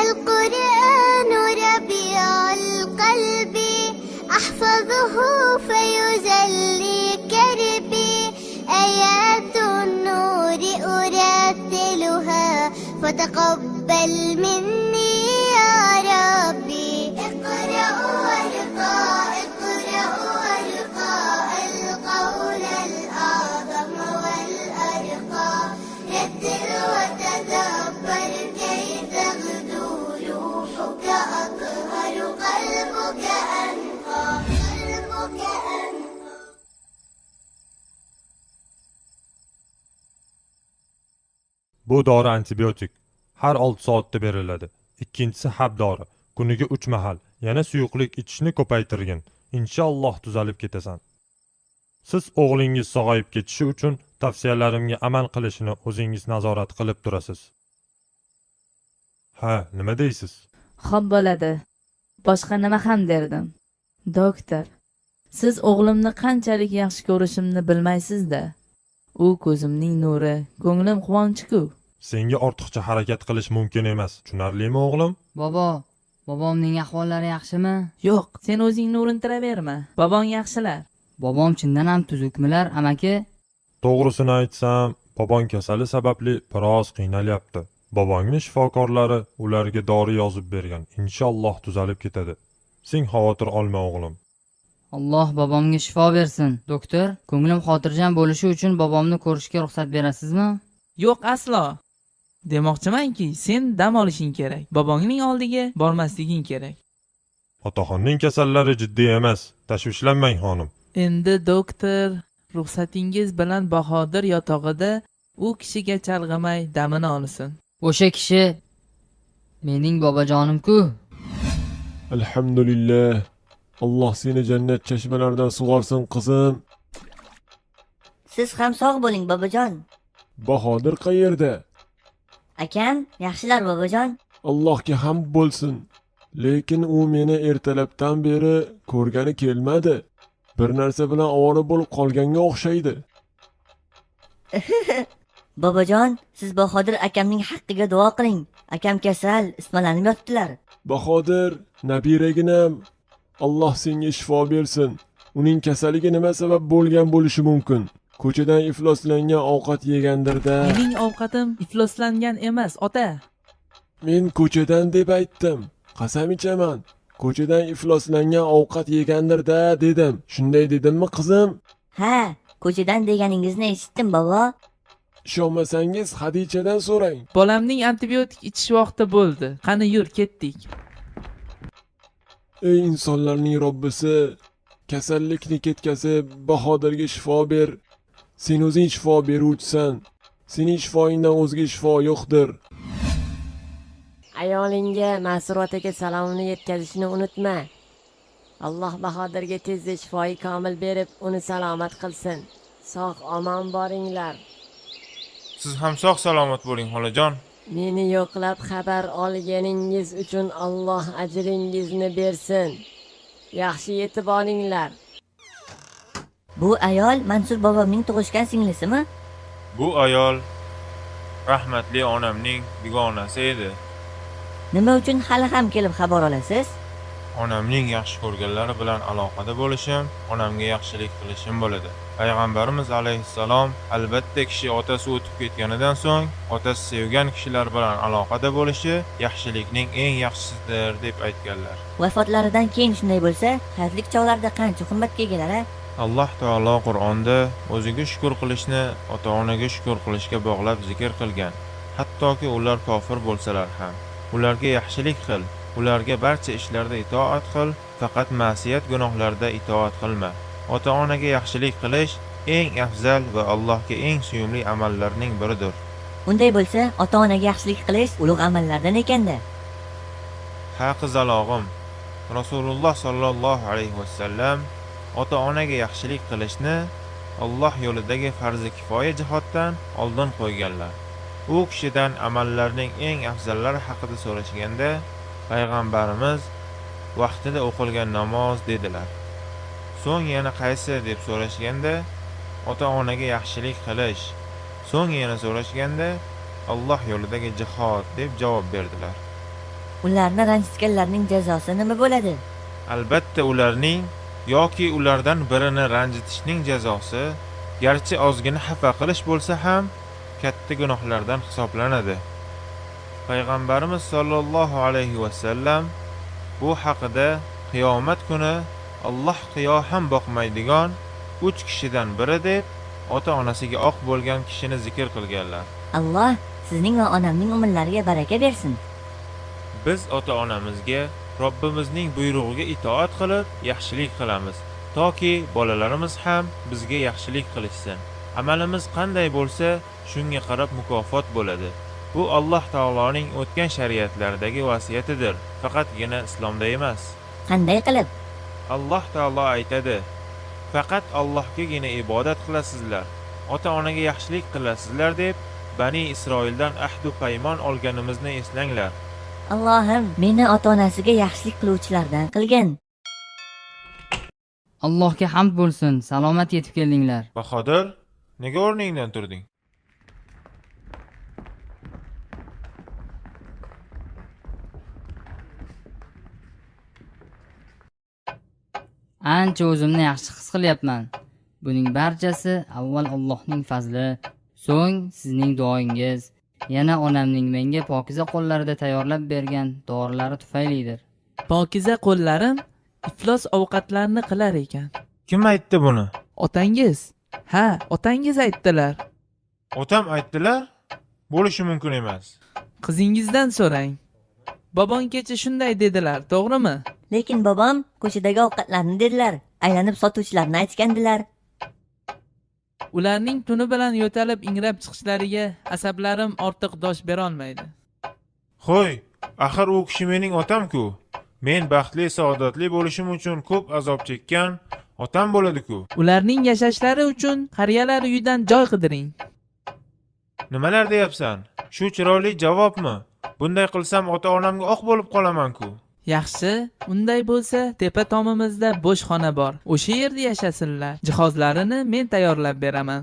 القرآن ربيع القلب أحفظه فيزلي كربي آيات النور أرتلها فتقبل مني يا ربي اقرأ وارقى اقرأ وارقى القول الأعظم والأرقى رتل وتدبر كي تغدو روحك أطهر قلبك أنقى قلبك أنقى. Bu dori antibiotik. Har 6 soatda beriladi. Ikkinchisi hab dori. Kuniga 3 mahal. Yana suyuqlik ichishni ko'paytirgin. Inshaalloh tuzalib ketasan. Siz o'g'lingiz sog'ayib ketishi uchun tavsiyalarimga amal qilishini o'zingiz nazorat qilib turasiz. Ha, nima deysiz? Xo'p bo'ladi. Boshqa nima ham derdim. Doktor, siz o'g'limni qanchalik yaxshi ko'rishimni bilmaysiz-da. U ko'zimning nuri, ko'nglim quvonchi-ku. Senga ortiqcha harakat qilish mumkin emas. Tushunarlimi o'g'lim? Bobomning ahvollari yaxshimi? Yo'q, sen o'zingni urintiraverma. Bobong yaxshilar. Bobom chindan ham tuzukmilar, amaki? To'g'risini aytsam, bobong kasali sababli biroz qiynalyapti. Bobongning shifokorlari ularga dori yozib bergan. Inshaalloh tuzalib ketadi. Sen xavotir olma o'g'lim. Alloh bobomga shifo bersin. Doktor, ko'nglim xotirjam bo'lishi uchun bobomni ko'rishga ruxsat berasizmi? Yo'q, aslo. Demoqchimanki, sen dam olishing kerak. Bobongning oldiga bormasliging kerak. Otaxonning kasallari jiddiy emas. Tashvishlanmang xonim. Endi doktor, ruxsatingiz bilan Bahodir yotog'ida u kishiga chalg'imay damini olsin. O'sha kishi mening bobojonim-ku. Alhamdulillah. Alloh seni jannat chashmalaridan sug'orsin qizim. Siz ham sog' bo'ling bobojon. Bahodir qayerda? Akam yaxshilar bobojon. Allohga hamd bo'lsin. Lekin u meni ertalabdan beri ko'rgani kelmadi. Bir narsa bilan ovora bo'lib qolganga o'xshaydi. Bobojon, siz Bahodir akamning haqqiga duo qiling. Akam kasal, ismalanib yotdilar. Bahodir, nabiraginam, Alloh senga shifo bersin. Uning kasaliga nima sabab bo'lgan bo'lishi mumkin? Ko'chadan ifloslangan ovqat yegandirda. Mening ovqatim ifloslangan emas, ota. Men ko'chadan deb aytdim. Qasam ichaman. Ko'chadan ifloslangan ovqat yegandirda dedim. Shunday dedimmi qizim? Ha, ko'chadan deganingizni eshitdim bobo. Ishonmasangiz Hadichadan so'rang. Bolamning antibiotik ichish vaqti bo'ldi. Qani yur, ketdik. Ey insonlarning Robbisi, kasallikni ketkazib Bahodirga shifo ber. Sen o'zing shifo beruvchisan. Sening shifoingdan o'zga shifo yo'qdir. Ayolingga Masrur otaga salomini yetkazishni unutma. Alloh Bahodirga tezda shifoi komil berib, uni salomat qilsin. Sog' omon boringlar. Siz ham sog' salomat bo'ling, xolajon. Meni yo'qlab xabar olganingiz uchun Alloh ajringizni bersin. Yaxshi yetib olinglar. Bu ayol Mansur bobomning tug'ishgan singlisimi? Bu ayol rahmatli onamning dugonasi edi. Nima uchun hali ham kelib xabar olasiz? Onamning yaxshi ko'rganlari bilan aloqada bo'lishim, onamga yaxshilik qilishim bo'ladi. Payg'ambarimiz alayhissalom albatta kishi otasi o'tib ketganidan so'ng otasi sevgan kishilar bilan aloqada bo'lishi yaxshilikning eng yaxshisidir deb aytganlar. Vafotlaridan keyin shunday bo'lsa, hayotlik chog'larida qancha qimmatga egalar-a? Alloh taolo Qur'onda o'ziga shukr qilishni ota-onaga shukr qilishga bog'lab zikr qilgan. Hattoki ular kofir bo'lsalar ham. Ularga yaxshilik qil, ularga barcha ishlarda itoat qil, faqat ma'siyat gunohlarda itoat qilma. Ota-onaga yaxshilik qilish eng afzal va Allohga eng suyumli amallarning biridir. Unday bo'lsa, ota-onaga yaxshilik qilish ulug' amallardan ekanda. Ha qizalog'im, Rasululloh sallallohu alayhi vasallam ota-onaga yaxshilik qilishni Alloh yo'lidagi farzi kifoya jihatdan oldin qo'yganlar. U kishidan amallarning eng afzallari haqida so'rashganda, payg'ambarimiz vaqtida o'qilgan namoz dedilar. So'ng yana qaysi deb so'rashganda, ota-onaga yaxshilik qilish. So'ng yana so'rashganda, Alloh yo'lidagi jihad deb javob berdilar. Ularni ranjitganlarning jazosi nima bo'ladi? Albatta ularning yoki ulardan birini ranjitishning jazosi garchi ozgina xafa qilish bo'lsa ham katta gunohlardan hisoblanadi. Payg'ambarimiz sollallohu alayhi vasallam bu haqida qiyomat kuni Alloh qiyo ham boqmaydigan 3 kishidan biri deb ota-onasiga oq bo'lgan kishini zikr qilganlar. Alloh sizning va onamning umrlariga baraka bersin. Biz ota-onamizga Robbimizning buyrug'iga itoat qilib, yaxshilik qilamiz, toki bolalarimiz ham bizga yaxshilik qilishsin. Amalimiz qanday bo'lsa, shunga qarab mukofot bo'ladi. Bu Alloh taoloning o'tgan shariatlaridagi vasiyatidir, faqatgina islomda emas. Qanday qilib? Alloh taolo aytadi: "Faqat Allohgagina ibodat qilasizlar, ota-onaga yaxshilik qilasizlar" deb Bani Isroildan ahd va paymon olganimizni eslanglar. Allohim, meni ota-onasiga yaxshilik qiluvchilardan qilgin. Allohga hamd bo'lsin, salomat yetib keldinglar. Bahodir, nega o'rningdan turding? Ancha o'zimni yaxshi his qilyapman. Buning barchasi avval Allohning fazli, so'ng sizning duoingiz, yana onamning menga pokiza qo'llarida tayyorlab bergan dorilari tufaylidir. Pokiza qo'llarim iflos ovqatlarni qilar ekan. Kim aytdi buni? Otangiz? Ha, otangiz aytdilar. Otam aytdilar? Bo'lishi mumkin emas. Qizingizdan so'rang. Bobong kecha shunday dedilar, to'g'rimi? Lekin bobom ko'chadagi ovqatlarni dedilar, aylanib sotuvchilarni aytgandilar. Ularning tuni bilan yo'talib ingrab chiqishlariga asablarim ortiq dosh bera olmaydi. Xo'y, axir u kishi mening otam-ku. Men baxtli, saodatli bo'lishim uchun ko'p azob chekkan otam bo'ladi-ku. Ularning yashashlari uchun qariyalar uyidan joy qidiring. Nimalar deyapsan? Shu chiroyli javobmi? Bunday qilsam ota-onamga oq bo'lib qolaman-ku. Yaxshi, unday bo'lsa, tepa tomimizda bo'sh xona bor. O'sha yerda yashasinlar. Jihozlarini men tayyorlab beraman.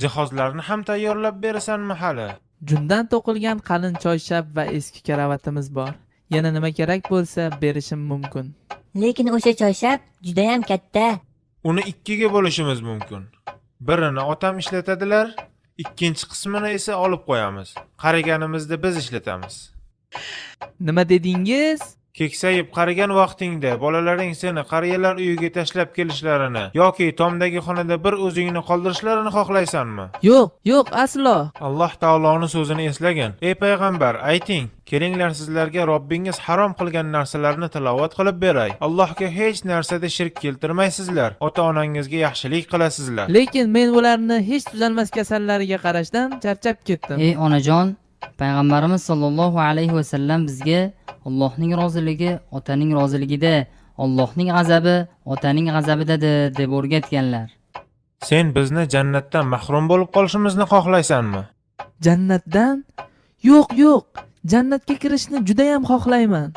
Jihozlarni ham tayyorlab berasanmi hali? Jundan to'qilgan qalin choyshab va eski karavotimiz bor. Yana nima kerak bo'lsa berishim mumkin. Lekin o'sha choyshab juda ham katta. Uni ikkiga bo'lishimiz mumkin. Birini otam ishlatadilar, ikkinchi qismini esa olib qo'yamiz. Qariganimizda biz ishlatamiz. Nima dedingiz? Keksayib qarigan vaqtingda bolalaring seni qariyalar uyiga tashlab kelishlarini yoki tomdagi xonada bir o'zingni qoldirishlarini xohlaysanmi? Yo'q, aslo. Alloh taoloning so'zini eslagin. Ey payg'ambar, ayting, kelinglar sizlarga Robbingiz harom qilgan narsalarni tilovat qilib beray. Allohga hech narsada shirk keltirmaysizlar, ota-onangizga yaxshilik qilasizlar. Lekin men ularni hech tuzalmas kasallariga qarashdan charchab ketdim. Ey onajon, payg'ambarimiz sollallohu alayhi vasallam bizga Allohning roziligi otaning roziligida, Allohning g'azabi otaning g'azabidadir deb o'rgatganlar. Sen bizni jannatdan mahrum bo'lib qolishimizni xohlaysanmi? Jannatdan? Yo'q. Jannatga kirishni juda ham xohlayman.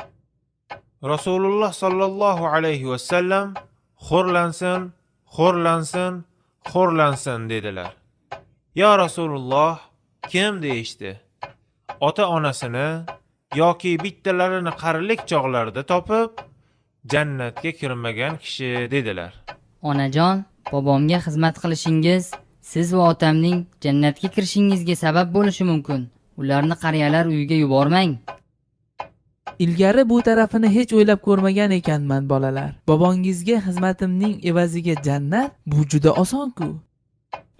Rasululloh sollallohu alayhi vasallam xo'rlansin dedilar. Ya Rasululloh, kim deyishdi? Ota-onasini yoki bittalarini qarilik chog'larida topib jannatga kirmagan kishi dedilar. Onajon, bobomga xizmat qilishingiz siz va otamning jannatga kirishingizga sabab bo'lishi mumkin. Ularni qariyalar uyiga yubormang. Ilgari bu tarafini hech o'ylab ko'rmagan ekanman, bolalar. Bobongizga xizmatimning evaziga jannat, bu juda oson-ku.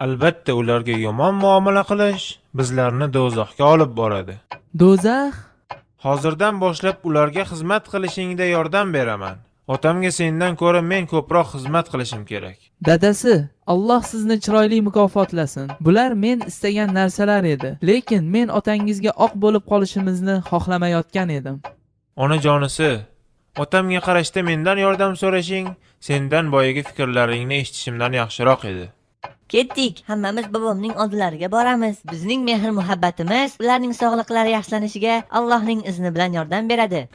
Albatta ularga yomon muomala qilish bizlarni do'zaxga olib boradi. Do'zax? Hozirdan boshlab ularga xizmat qilishingda yordam beraman. Otamga sendan ko'ra men ko'proq xizmat qilishim kerak. Dadasi, Alloh sizni chiroyli mukofotlasin. Bular men istagan narsalar edi, lekin men otangizga oq bo'lib qolishimizni xohlamayotgan edim. Onajonisi, otamga qarashda mendan yordam so'rashing, sendan boyagi fikrlaringni eshitishimdan yaxshiroq edi. Ketdik, hammamiz bobomning oldilariga boramiz. Bizning mehr-muhabbatimiz ularning sog'liqlari yaxshilanishiga Allohning izni bilan yordam beradi.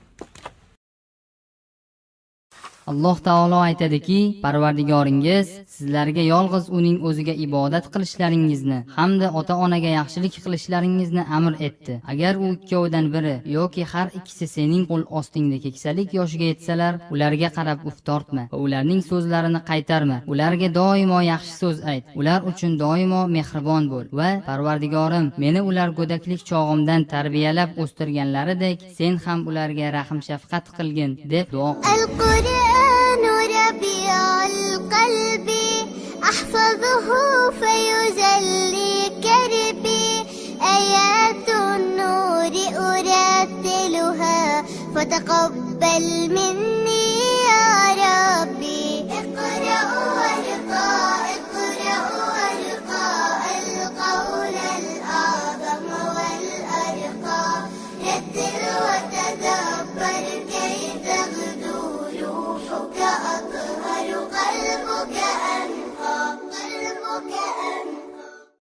Alloh taolo aytadiki, Parvardigoringiz sizlarga yolg'iz uning o'ziga ibodat qilishlaringizni hamda ota-onaga yaxshilik qilishlaringizni amr etdi. Agar u ikkovidan biri yoki har ikkisi sening qo'l ostingda keksalik yoshiga yetsalar, ularga qarab uf tortma va ularning so'zlarini qaytarma. Ularga doimo yaxshi so'z ayt. Ular uchun doimo mehribon bo'l va Parvardigorim, meni ular go'daklik chog'imdan tarbiyalab o'stirganlaridek, sen ham ularga rahm shafqat qilgin deb duo qil. القرآن ربيع القلب أحفظه فيجلي كربي آيات النور أرتلها فتقبل مني يا ربي اقرأ ورقاء